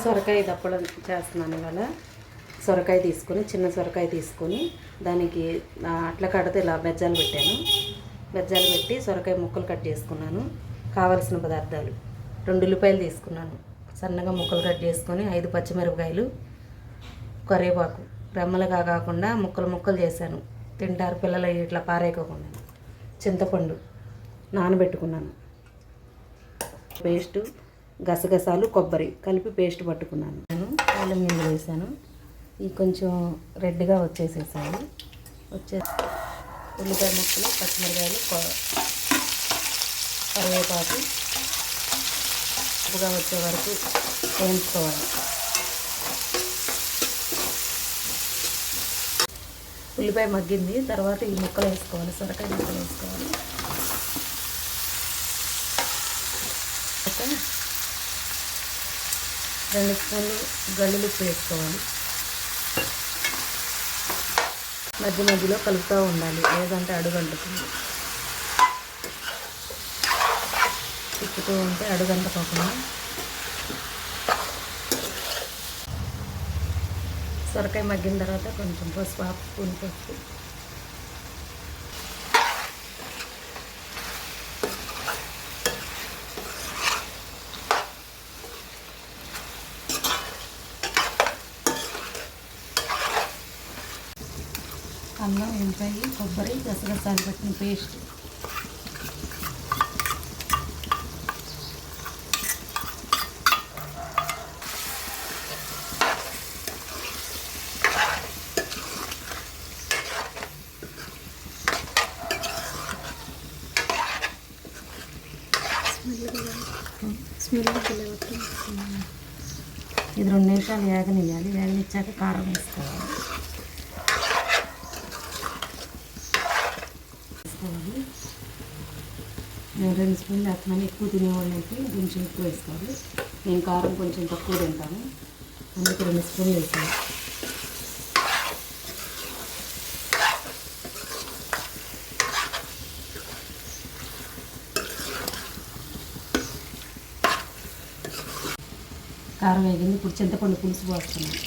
సొరకాయ దప్పడం చేస్తున్నాను ఇవాళ. సొరకాయ తీసుకొని, చిన్న సొరకాయ తీసుకొని దానికి అట్ల కడితే ఇలా బెజ్జాలు పెట్టాను. బెజ్జాలు పెట్టి సొరకాయ ముక్కలు కట్ చేసుకున్నాను. కావలసిన పదార్థాలు: 2 ఉల్లిపాయలు తీసుకున్నాను, సన్నగా ముక్కలు కట్ చేసుకొని, 5 పచ్చిమిరపకాయలు, కరివేపాకు రెమ్మలుగా కాకుండా ముక్కలు ముక్కలు చేశాను, తింటారు పిల్లలు ఇట్లా పారేయకోకుండా. చింతపండు నానబెట్టుకున్నాను, పేస్టు, గసగసాలు, కొబ్బరి కలిపి పేస్ట్ పట్టుకున్నాను. నేను అల్లం మీద వేసాను. ఇవి కొంచెం రెడ్గా వచ్చేసేసాయి. ఉల్లిపాయ ముక్కలు, పచ్చిమిరకాయలు, కరివేపాకు ఉప్పుగా వచ్చే వరకు వేయించుకోవాలి. ఉల్లిపాయ మగ్గింది, తర్వాత ఈ ముక్కలు వేసుకోవాలి, సొరకాయ ముక్కలు వేసుకోవాలి. 2 స్పూన్లు గల్లులుప్పు వేసుకోవాలి. మధ్య మధ్యలో కలుపుతూ ఉండాలి, లేదంటే అడుగంటుతుంది. తిప్పుతూ ఉంటే అడుగంటుకోకుండా. సొరకాయ మగ్గిన తర్వాత కొంచెం పసుపు, 1/2 స్పూన్ పసుపు, అల్లం, వెల్లిపాయ, కొబ్బరి, గసగసాలు పెట్టిన పేస్ట్, ఇది 2 నిమిషాలు వేగనియాలి. వేగనిచ్చాక కారం వేసుకోవాలి. నేను 2 స్పూన్లు వేస్తున్నాను. ఎక్కువ తినేవాళ్ళు అయితే కొంచెం ఎక్కువ వేసుకోవాలి. నేను కారం కొంచెం తక్కువ తింటాను, అందుకే 2 స్పూన్లు వేసాను. కారం వేగింది. ఇప్పుడు చింతపండు పులుసు పోస్తున్నాను.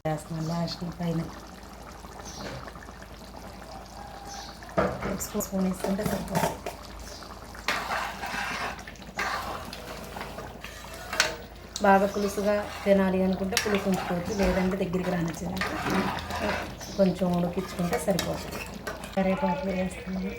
వేస్తున్నాను లాస్ట్ పైన స్పూన్ వేసుకుంటే సరిపోతుంది. బాగా పులుసుగా తినాలి అనుకుంటే పులుసు ఉంచుకోవచ్చు, లేదంటే దగ్గరికి రానిచ్చేదాకా కొంచెం ఉడికించుకుంటే సరిపోతుంది. కరివేపాకు వేస్తున్నాను.